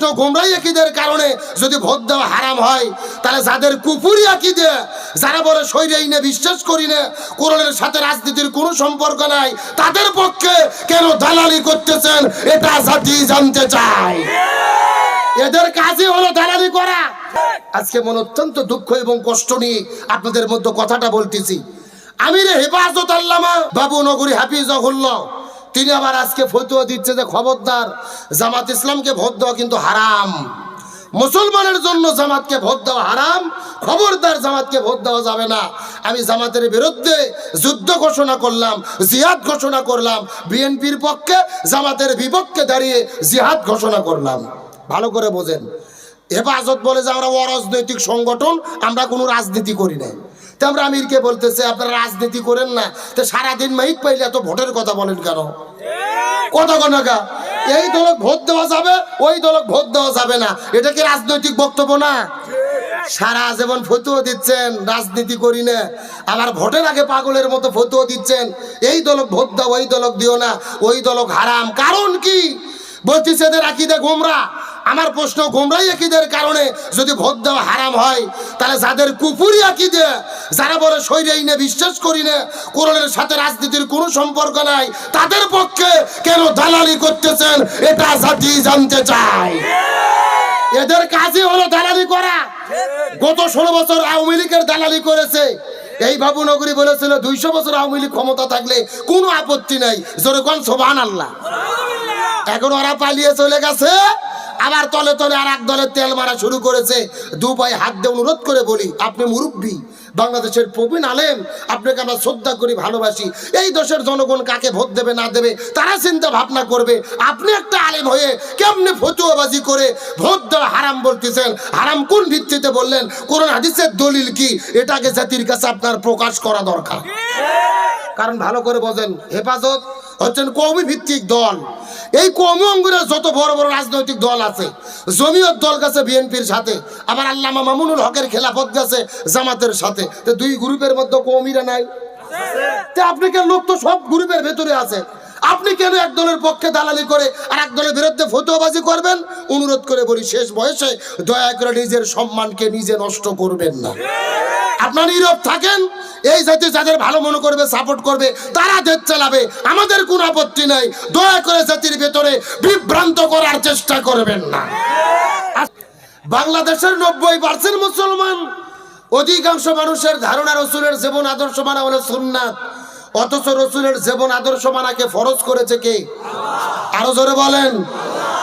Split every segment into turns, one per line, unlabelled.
তো গোমরাই আকীদার কারণে যদি ভোট দেওয়া হারাম হয়, তাহলে যাদের কুফরি আকীদা, যারা বলে শরীয়ত নিয়ে বিশ্বাস করি না, কোরআনের সাথে রাজনীতির কোনো সম্পর্ক নাই, তাদের পক্ষে কেন দালালি করতেছেন এটা জাতি জানতে চায়। এদের কাজই হলো দালালি করা। আজকে মন অত্যন্ত দুঃখ এবং কষ্ট নিয়ে আপনাদের মধ্যে কথাটা বলতেছি। আমিরে হেফাজত আল্লামা বাবু নগরী হাফিজাহুল্লাহ তিনি আবার আজকে ফতোয়া দিচ্ছে যে খবরদার, জামাত ইসলামকে ভোট দেওয়া কিন্তু হারাম, মুসলমানের জন্য জামাতকে ভোট দেওয়া হারাম, খবরদার জামাতকে ভোট দেওয়া যাবে না। আমি জামাতের বিরুদ্ধে যুদ্ধ ঘোষণা করলাম, জিহাদ ঘোষণা করলাম, বিএনপির পক্ষে জামাতের বিপক্ষে দাঁড়িয়ে জিহাদ ঘোষণা করলাম। ভালো করে বোঝেন, হেফাজত বলে যে আমরা অরাজনৈতিক সংগঠন, আমরা কোনো রাজনীতি করি না। তো আমরা আমিরকে বলতেছে আপনারা রাজনীতি করেন না, তো সারাদিন মাইক পাইলে এত ভোটের কথা বলেন কেন? কথা কনকা এই দলক ভোট দেওয়া যাবে, ওই দলক ভোট দেওয়া যাবে না, এটা কি রাজনৈতিক বক্তব্য না? সারা জীবন ফতোয়া দিচ্ছেন রাজনীতি করি না, আবার ভোটের আগে পাগলের মতো ফতোয়া দিচ্ছেন এই দলক ভোট দাও, ওই দলক দিও না, ওই দলক হারাম। কারণ কি? বলতেছে এদের আকীদা গোমরা। আমার প্রশ্ন, গোমরাই আকীদার কারণে যদি ভোট দেওয়া হারাম হয়, তাহলে যাদের কুফরি আকীদা, যারা বলে শরীয়ত নিয়ে বিশ্বাস করি না, কোরআনের সাথে রাজনীতির কোনো সম্পর্ক নাই, তাদের পক্ষে কেন দালালি করতেছেন এটা জাতি জানতে চায়। এদের কাজই হলো দালালি করা। গত 16 বছর আওয়ামী লীগের দালালি করেছে। এই বাবু নগরী বলেছিল 200 বছর আওয়ামী লীগ ক্ষমতা থাকলে কোনো আপত্তি নাই, জোরে কোন সুবহানাল্লাহ। এখন ওরা পালিয়ে চলে গেছে, আবার তলে তলে আর এক দলের তেল মারা শুরু করেছে। দু পায়ে হাত দিয়ে অনুরোধ করে বলি, আপনি মুরব্বী, বাংলাদেশের প্রবীণ আলেম, আপনাকে আমরা শ্রদ্ধা করি, ভালোবাসি। এই দেশের জনগণ কাকে ভোট দেবে না দেবে তারা চিন্তা ভাবনা করবে। আপনি একটা আলেম হয়ে কেমনে ফতোয়াবাজি করে ভোট দেওয়া হারাম বলতেছেন? হারাম কোন ভিত্তিতে বললেন? কোরআন হাদিসের দলিল কি? এটাকে জাতির কাছে আপনার প্রকাশ করা দরকার। কারণ ভালো করে বোঝেন, হেফাজত হচ্ছেন কওমি ভিত্তিক দল। এই কওমি অঙ্গনের যত বড় বড় রাজনৈতিক দল আছে, জমিয়ত দল গেছে বিএনপির সাথে, আবার আল্লামা মামুনুল হকের খেলাফত গেছে জামাতের সাথে। তো দুই গ্রুপের মধ্যে কওমিরা নাই? আপনি কেন, লোক তো সব গ্রুপের ভেতরে আছে, আপনি কেন এক দলের পক্ষে দালালি করে আর এক দলের বিরুদ্ধে ফতোয়াবাজি করবেন? অনুরোধ করে বলি, শেষ বয়সে দয়া করে নিজের সম্মানকে নিজে নষ্ট করবেন না। আপনার নীরব থাকেন, এই জাতি যাদের ভালো মনে করবে, সাপোর্ট করবে, তারা দেশ চালাবে, আমাদের কোনো আপত্তি নাই। দয়া করে জাতির ভেতরে বিভ্রান্ত করার চেষ্টা করবেন না। বাংলাদেশের 90% মুসলমান, অধিকাংশ মানুষের ধারণা রসুলের জীবন আদর্শ মানা হলো সুন্নাত, অথচ রসুলের জীবন আদর্শ মানাকে ফরজ করেছে কে? আরো জোরে বলেন।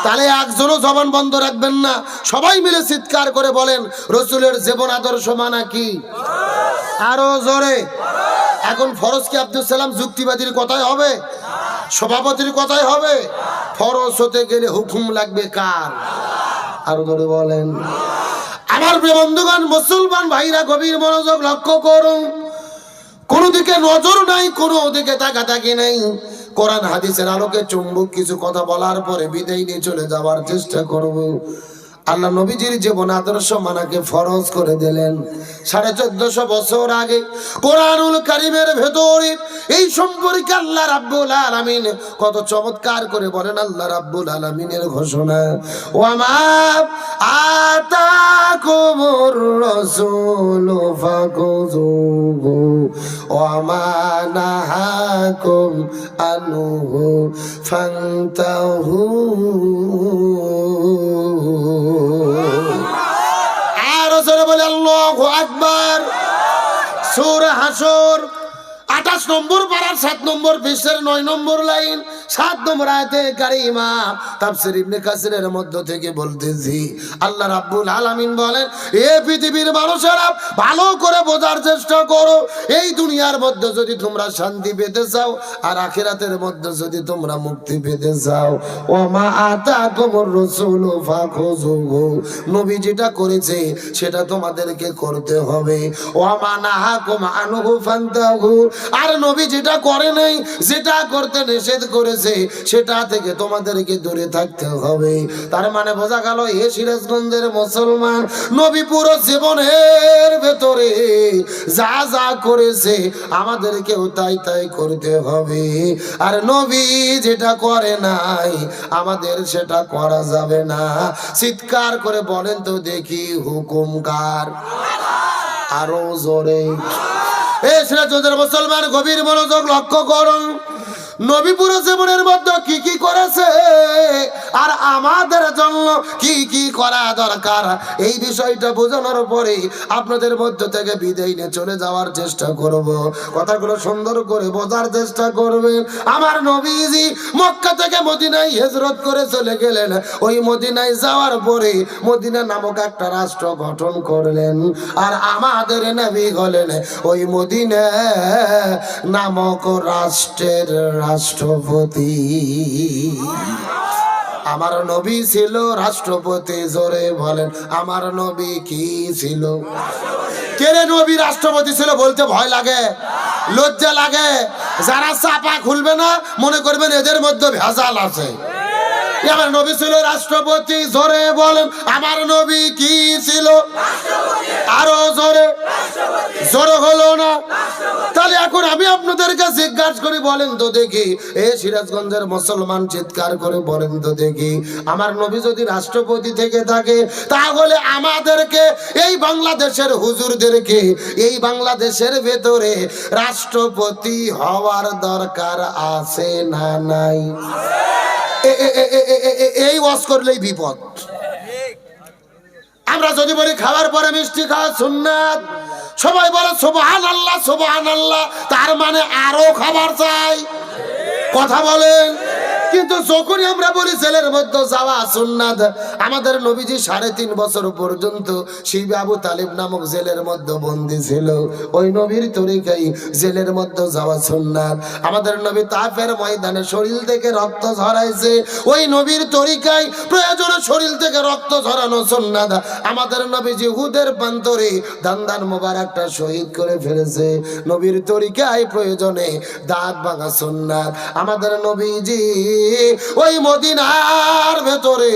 তাহলে একজনও জবান বন্ধ রাখবেন না, সবাই মিলে চিৎকার করে বলেন, রসুলের জীবন আদর্শ মানা কি? আরো জোরে। এখন ফরজ কি আব্দুল সালাম যুক্তিবাদীর কথাই হবে? সভাপতির কথাই হবে? ফরজ হতে গেলে হুকুম লাগবে কার? আরো জোরে বলেন। আমার প্রিয় বন্ধুগণ, মুসলমান ভাইরা গভীর মনোযোগ লক্ষ্য করুন। কোনো দিকে নজর নাই, কোনো দিকে তাকাতাকি নেই। কোরআন হাদিসের আলোকে চুম্বক কিছু কথা বলার পরে বিদায় নিয়ে চলে যাওয়ার চেষ্টা করব। আল্লাহ নবীজির জীবন আদর্শ মানাকে ফরজ করে দিলেন 1450 বছর আগে। কোরআনুল কারীমের ভেতরে এই সম্পর্কে আল্লাহ রাব্বুল আলামিন কত চমৎকার করে বলেন। আল্লাহ রাব্বুল আলামিনের ঘোষণা, ওয়ামা আতাকুমুর রাসূলু ফাকুযুহু ওয়ামা নাহাকুম আনহু ফান্তাহু। বলে আল্লাহু আকবার। সূরা হাসর 28 নম্বর পারার 7 নম্বর পৃষ্ঠার 9 নম্বর লাইন 7 নম্বর আয়াতে কারিমা তাফসীর ইবনে কাসিরের মধ্য থেকে বলতেছি, আল্লাহ রাব্বুল আলামিন বলেন, এ পৃথিবীর মানুষেরা ভালো করে বোঝার চেষ্টা করো। এই দুনিয়ার মধ্যে যদি তোমরা শান্তি পেতে চাও আর আখিরাতের মধ্যে যদি তোমরা মুক্তি পেতে চাও, ওমা আতাকুমুর রাসূলু ফাখুযুহু, নবী যেটা করেছে সেটা তোমাদেরকে করতে হবে। ওমা নাহাকুম আনহু ফান্তাহু, আর নবী যেটা করে নাই, যেটা করতে নিষেধ করেছে করেছে সেটা থেকে তোমাদেরকে দূরে থাকতে হবে। তার মানে বোঝা গেল এ সিরাজগঞ্জের মুসলমান নবী পুরো জীবনের ভেতরে যা যা করেছে আমাদেরকেও তাই তাই করতে হবে। আর নবী যেটা করে নাই আমাদের সেটা করা যাবে না। চিৎকার করে বলেন তো দেখি হুকুম কার? আরো জোরে। এই সিরাজগঞ্জের মুসলমান গভীর মনোযোগ লক্ষ্য করুন। নবী পুরো জীবনের মধ্যে কি কি করেছে আর আমাদের জন্য কি কি করা দরকার এই বিষয়টা বোঝানোর পরে আপনাদের মধ্য থেকে বিদায় নিয়ে চলে যাওয়ার চেষ্টা করব। কথাগুলো সুন্দর করে বোঝার চেষ্টা করবেন। আমার নবীজি মক্কা থেকে মদিনায় হিজরত করে চলে গেলেন। ওই মদিনায় যাওয়ার পরে মদিনা নামক একটা রাষ্ট্র গঠন করলেন। আর আমাদের নবী হলেন ওই মদিনা নামক রাষ্ট্রের রাষ্ট্রপতি। আমার নবী ছিল রাষ্ট্রপতি। জোরে বলেন আমার নবী কি ছিল? কে রে নবী রাষ্ট্রপতি ছিল বলতে ভয় লাগে, লজ্জা লাগে? যারা চাপা খুলবে না মনে করবেন এদের মধ্যে ভেজাল আছে। আমার নবী ছিল রাষ্ট্রপতি। জোরে বলেন আমার নবী কি ছিল? আরো জোরে। জোরে হলো না? তাহলে এখন আমি আপনাদেরকে জিজ্ঞাসা করি, বলেন তো দেখি এ সিরাজগঞ্জের মুসলমান চিৎকার করে বলেন তো দেখি, আমার নবী যদি রাষ্ট্রপতি থেকে থাকে তাহলে আমাদেরকে এই বাংলাদেশের হুজুরদেরকে এই বাংলাদেশের ভেতরে রাষ্ট্রপতি হওয়ার দরকার আছে না নাই? এই ওয়াজ করলেই বিপদ। আমরা যদি বলি খাওয়ার পরে মিষ্টি খাওয়া সুন্নাত, সবাই বলে সুবহানাল্লাহ সুবহানাল্লাহ, তার মানে আরো খাবার চাই। কথা বলেন। কিন্তু যখনই আমরা বলি জেলের মধ্যে যাওয়া সুন্নাত, আমাদের নবীজি 3.5 বছর পর্যন্ত সেই আবু তালিব নামক জেলের মধ্যে বন্দী ছিল। ওই নবীর তরিকায় জেলের মধ্যে যাওয়া সুন্নাত। আমাদের নবী তাফের ময়দানে শরীর থেকে রক্ত ঝরাইছে, ওই নবীর তরিকায় প্রয়োজনে শরীর থেকে রক্ত ঝরানো সুন্নাত। আমাদের নবীজি উহুদের প্রান্তরে দান্দান মোবারকটা শহীদ করে ফেলেছে, নবীর তরিকায় প্রয়োজনে দাঁত ভাঙা সুন্নাত। আমাদের নবীজি ওই মদিনার ভেতরে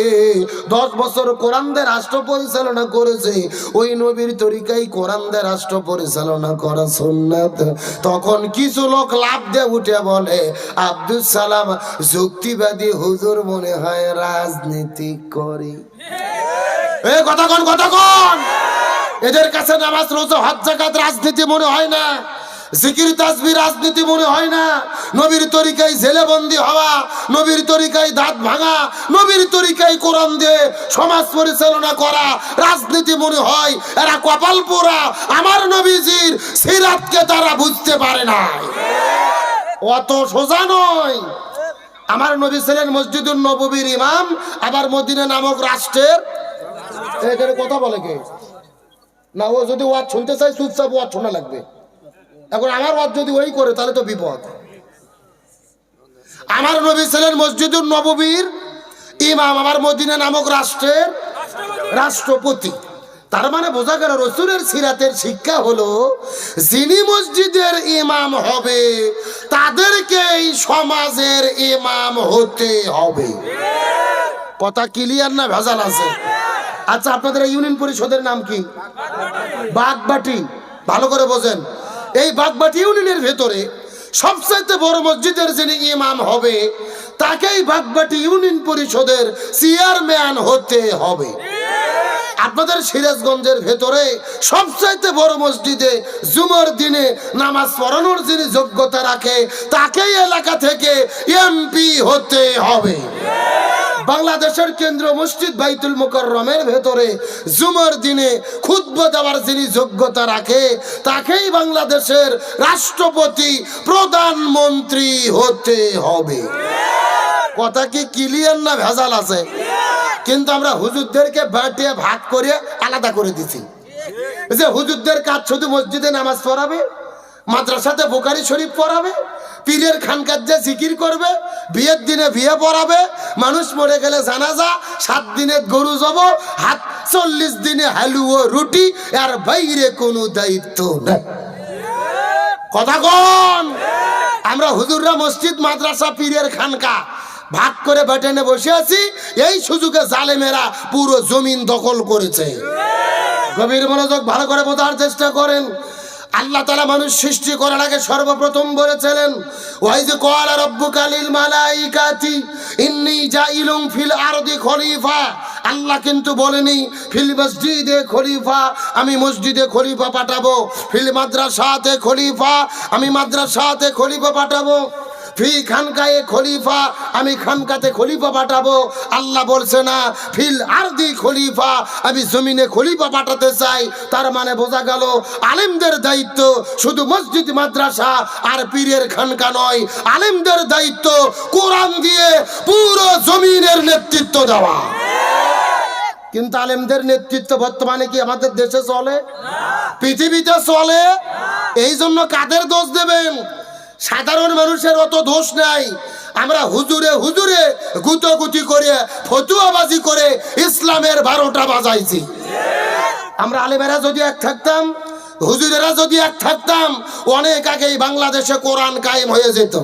10 বছর কোরআনদের রাষ্ট্র পরিচালনা করেছে, ওই নবীর তরিকায় কোরআনদের রাষ্ট্র পরিচালনা করা সুন্নাত। তখন কিছু লোক লাভ দিয়ে উঠে বলে আব্দুল সালাম যুক্তিবাদী হুজুর মনে হয় রাজনীতি করে। কথা কন। এদের কাছে নামাজ রোজা হজ যাকাত রাজনীতি মনে হয় না, জিকির তাসবিহ রাজনীতি মনে হয় না। নবীর তরিকায় জেলে বন্দী হওয়া, নবীর তরিকায় দাঁত ভাঙা, নবীর তরিকায় কোরআন দিয়ে সমাজ পরিচালনা করা রাজনীতি মনে হয়। এরা কপাল পোড়া, আমার নবীজির সিরাতকে তারা বুঝতে পারে না। অত সোজা নয়। আমার নবী ছিলেন মসজিদুন নববীর ইমাম, আবার মদিনা নামক রাষ্ট্রের। এখানে কথা বলে কে না? ও যদি ওয়াজ শুনতে চাই চুপচাপ ওয়াজ শোনা লাগবে। এখন আমার ওয়াজ যদি ওই করে তাহলে তো বিপদ। আমার নবী ছিলেন মসজিদুন নববীর ইমাম, আমার মদিনা নামক রাষ্ট্রের রাষ্ট্রপতি। তার মানে বোঝা গেল রাসূলের সিরাতের শিক্ষা হলো যিনি মসজিদের ইমাম হবে তাদেরকে এই সমাজের ইমাম হতে হবে। কথা ক্লিয়ার না ভেজাল আছে? আচ্ছা, আপনাদের ইউনিয়ন পরিষদের নাম কি? বাগবাটি। ভালো করে বোঝেন, এই বাগবাটি ইউনিয়নের ভেতরে সবচেয়ে বড় মসজিদের যিনি ইমাম হবে তাকেই বাগবাটি ইউনিয়ন পরিষদের চেয়ারম্যান হতে হবে। আপনাদের সিরাজগঞ্জের ভেতরে সবচাইতে বড় মসজিদে জুমার দিনে নামাজ পড়ানোর যিনি যোগ্যতা রাখে তাকেই এলাকা থেকে এমপি হতে হবে। বাংলাদেশের কেন্দ্র মসজিদ বাইতুল মুকাররমের ভেতরে জুমার দিনে খুতবা দেওয়ার যিনি যোগ্যতা রাখে তাকেই বাংলাদেশের রাষ্ট্রপতি প্রধানমন্ত্রী হতে হবে। কথা কি ক্লিয়ার না ভেজাল আছে? কিন্তু আমরা হুজুরদেরকে বাটিয়ে ভাগ করে আলাদা করে দিছি যে হুজুরদের কাজ শুধু মসজিদে নামাজ পড়াবে, মাদ্রাসাতে বুখারী শরীফ পড়াবে, পীরের খানকার যে জিকির করবে, বিয়ের দিনে বিয়ে পড়াবে, মানুষ মরে গেলে জানাজা, 7 দিনে গরু জব, 40 দিনে হালুয়া রুটি, আর বাইরে কোনো দায়িত্ব নেই। কথা কোন? আমরা হুজুররা মসজিদ মাদ্রাসা পীরের খানকা ভাগ করে বেটেনে বসে আছি, এই সুযোগে জালেমেরা পুরো জমিন দখল করেছে। গভীর মনোযোগ ভালো করে বোঝার চেষ্টা করেন। আল্লাহ তাআলা মানুষ সৃষ্টি করার আগে সর্বপ্রথম বলেছিলেন, ওয়াইজ ক্বালা রাব্বুকা লিল মালাইকাতি ইন্নী জাইলুম ফিল আরদি খলিফা। আল্লাহ কিন্তু বলেনি ফিল মসজিদে খলিফা, আমি মসজিদে খলিফা পাঠাবো, ফিল মাদ্রাসাতে খলিফা, আমি মাদ্রাসাতে খলিফা পাঠাবো, ফি খানকায়ে খলিফা, আমি খানকাতে খলিফা পাঠাবো। আল্লাহ বলছে না ফিল আরদি খলিফা, আমি জমিনে খলিফা পাঠাতে চাই। তার মানে বোঝা গেল আলেমদের দায়িত্ব শুধু মসজিদ মাদ্রাসা আর পীরের খানকা নয়, আলেমদের দায়িত্ব কোরআন দিয়ে পুরো জমিনের নেতৃত্ব দেওয়া। কিন্তু আলেমদের নেতৃত্ব বর্তমানে কি আমাদের দেশে চলে? পৃথিবীতে চলে? এই জন্য কাদের দোষ দেবেন? সাধারণ মানুষের অত দোষ নাই। আমরা হুজুরে হুজুরে গুতগুতি করে ফতুয়াবাজি করে ইসলামের 12টা বাজাইছি। আমরা আলেমেরা যদি এক থাকতাম, হুজুরেরা যদি এক থাকতাম, অনেক আগেই বাংলাদেশে কোরআন কায়েম হয়ে যেত।